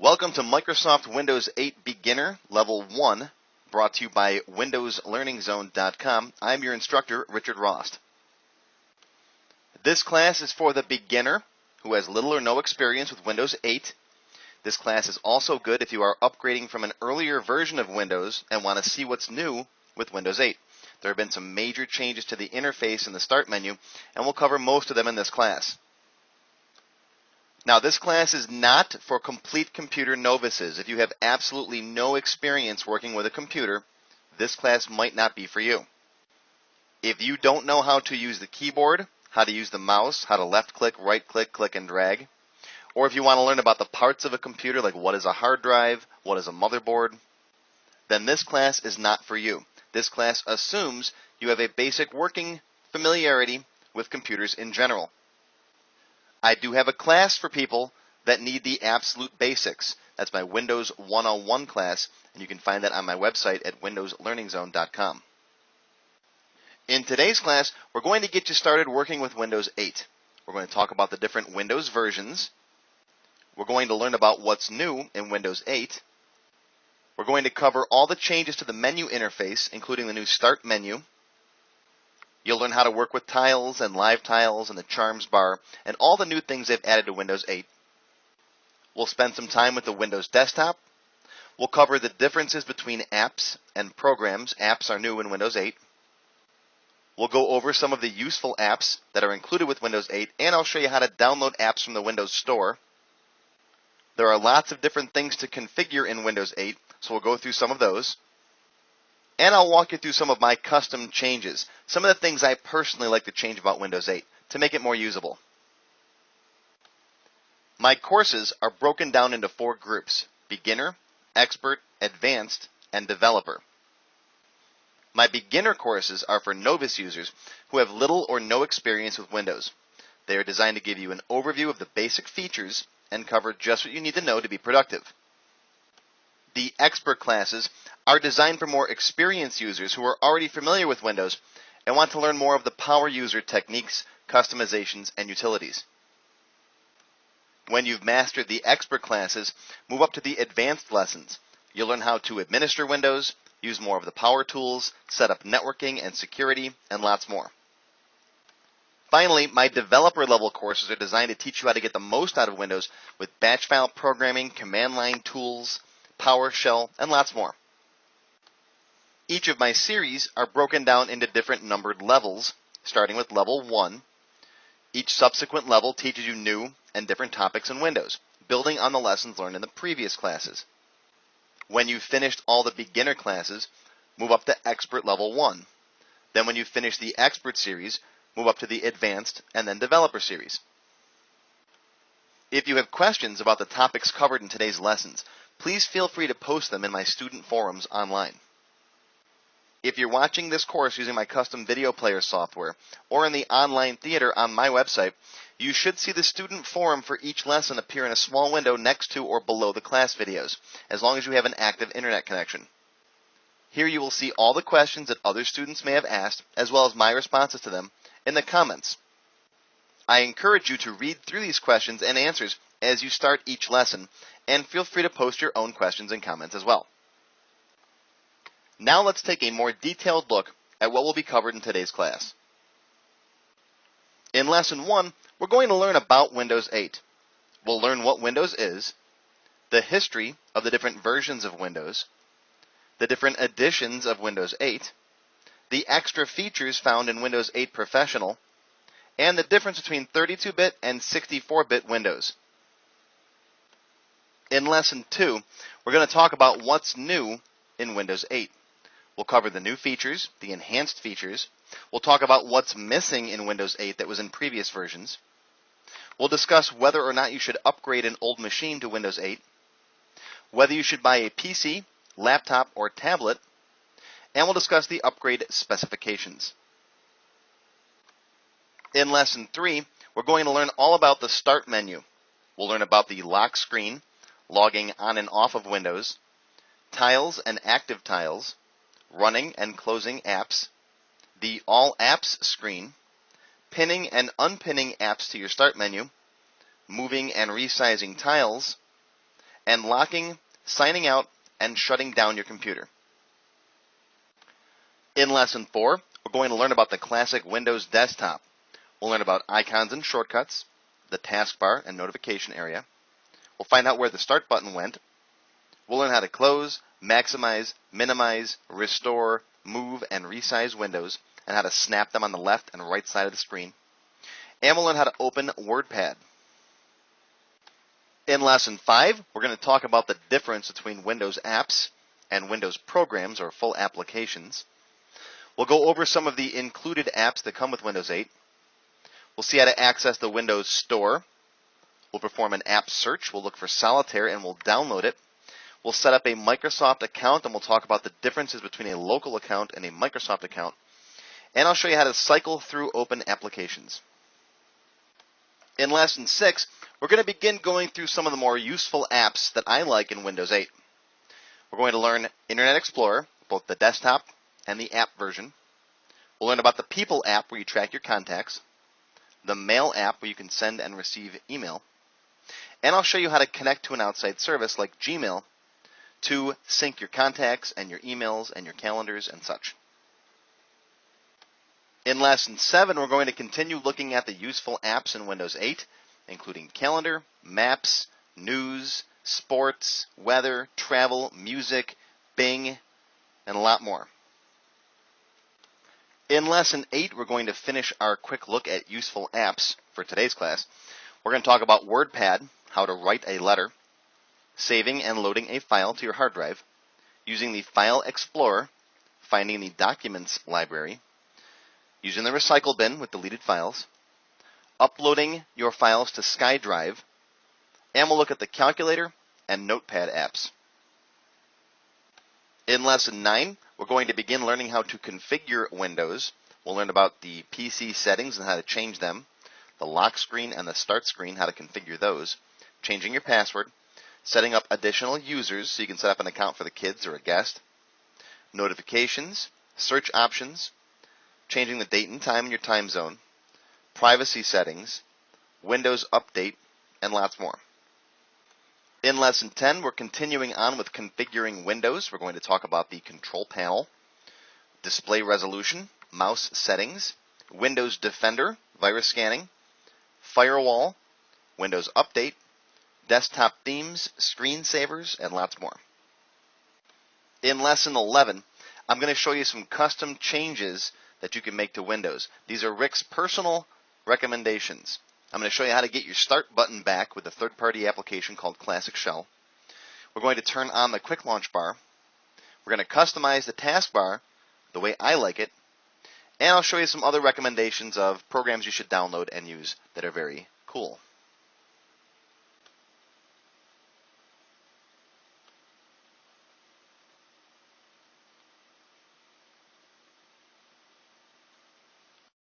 Welcome to Microsoft Windows 8 Beginner Level 1, brought to you by WindowsLearningZone.com. I'm your instructor, Richard Rost. This class is for the beginner who has little or no experience with Windows 8. This class is also good if you are upgrading from an earlier version of Windows and want to see what's new with Windows 8. There have been some major changes to the interface in the Start menu, and we'll cover most of them in this class. Now, this class is not for complete computer novices. If you have absolutely no experience working with a computer, this class might not be for you. If you don't know how to use the keyboard, how to use the mouse, how to left-click, right-click, click and drag, or if you want to learn about the parts of a computer, like what is a hard drive, what is a motherboard, then this class is not for you. This class assumes you have a basic working familiarity with computers in general. I do have a class for people that need the absolute basics. That's my Windows 101 class, and you can find that on my website at WindowsLearningZone.com. In today's class, we're going to get you started working with Windows 8. We're going to talk about the different Windows versions. We're going to learn about what's new in Windows 8. We're going to cover all the changes to the menu interface, including the new Start menu. You'll learn how to work with tiles and live tiles and the Charms bar and all the new things they've added to Windows 8. We'll spend some time with the Windows desktop. We'll cover the differences between apps and programs. Apps are new in Windows 8. We'll go over some of the useful apps that are included with Windows 8, and I'll show you how to download apps from the Windows Store. There are lots of different things to configure in Windows 8, so we'll go through some of those. And I'll walk you through some of my custom changes, some of the things I personally like to change about Windows 8 to make it more usable. My courses are broken down into 4 groups: Beginner, Expert, Advanced, and Developer. My beginner courses are for novice users who have little or no experience with Windows. They are designed to give you an overview of the basic features and cover just what you need to know to be productive. The Expert classes are designed for more experienced users who are already familiar with Windows and want to learn more of the power user techniques, customizations, and utilities. When you've mastered the Expert classes, move up to the Advanced lessons. You'll learn how to administer Windows, use more of the power tools, set up networking and security, and lots more. Finally, my developer level courses are designed to teach you how to get the most out of Windows with batch file programming, command line tools, PowerShell, and lots more. Each of my series are broken down into different numbered levels, starting with level 1. Each subsequent level teaches you new and different topics in Windows, building on the lessons learned in the previous classes. When you've finished all the beginner classes, move up to Expert level 1. Then when you finish the Expert series, move up to the Advanced and then Developer series. If you have questions about the topics covered in today's lessons, please feel free to post them in my student forums online. If you're watching this course using my custom video player software or in the online theater on my website, you should see the student forum for each lesson appear in a small window next to or below the class videos, as long as you have an active internet connection. Here you will see all the questions that other students may have asked, as well as my responses to them, in the comments. I encourage you to read through these questions and answers as you start each lesson, and feel free to post your own questions and comments as well. Now let's take a more detailed look at what will be covered in today's class. In Lesson 1, we're going to learn about Windows 8. We'll learn what Windows is, the history of the different versions of Windows, the different editions of Windows 8, the extra features found in Windows 8 Professional, and the difference between 32-bit and 64-bit Windows. In Lesson 2, we're going to talk about what's new in Windows 8. We'll cover the new features, the enhanced features. We'll talk about what's missing in Windows 8 that was in previous versions. We'll discuss whether or not you should upgrade an old machine to Windows 8, whether you should buy a PC, laptop, or tablet, and we'll discuss the upgrade specifications. In Lesson 3, we're going to learn all about the Start menu. We'll learn about the lock screen, logging on and off of Windows, tiles and active tiles, running and closing apps, the All Apps screen, pinning and unpinning apps to your Start menu, moving and resizing tiles, and locking, signing out, and shutting down your computer. In Lesson 4, we're going to learn about the classic Windows desktop. We'll learn about icons and shortcuts, the taskbar and notification area. We'll find out where the Start button went. We'll learn how to close, maximize, minimize, restore, move, and resize windows, and how to snap them on the left and right side of the screen. And we'll learn how to open WordPad. In Lesson 5, we're going to talk about the difference between Windows apps and Windows programs or full applications. We'll go over some of the included apps that come with Windows 8. We'll see how to access the Windows Store. We'll perform an app search. We'll look for Solitaire and we'll download it. We'll set up a Microsoft account and we'll talk about the differences between a local account and a Microsoft account. And I'll show you how to cycle through open applications. In Lesson 6, we're going to begin going through some of the more useful apps that I like in Windows 8. We're going to learn Internet Explorer, both the desktop and the app version. We'll learn about the People app where you track your contacts, the Mail app where you can send and receive email, and I'll show you how to connect to an outside service like Gmail to sync your contacts and your emails and your calendars and such. In Lesson 7, we're going to continue looking at the useful apps in Windows 8, including Calendar, Maps, News, Sports, Weather, Travel, Music, Bing, and a lot more. In Lesson 8, we're going to finish our quick look at useful apps for today's class. We're going to talk about WordPad, how to write a letter, saving and loading a file to your hard drive, using the File Explorer, finding the Documents library, using the recycle bin with deleted files, uploading your files to SkyDrive, and we'll look at the calculator and notepad apps. In Lesson 9, we're going to begin learning how to configure Windows. We'll learn about the PC settings and how to change them, the lock screen and the start screen, how to configure those, changing your password, setting up additional users so you can set up an account for the kids or a guest, notifications, search options, changing the date and time in your time zone, privacy settings, Windows Update, and lots more. In Lesson 10, we're continuing on with configuring Windows. We're going to talk about the Control Panel, display resolution, mouse settings, Windows Defender, virus scanning, firewall, Windows Update, desktop themes, screensavers, and lots more. In Lesson 11, I'm going to show you some custom changes that you can make to Windows. These are Rick's personal recommendations. I'm going to show you how to get your Start button back with a third-party application called Classic Shell. We're going to turn on the Quick Launch bar. We're going to customize the taskbar the way I like it. And I'll show you some other recommendations of programs you should download and use that are very cool.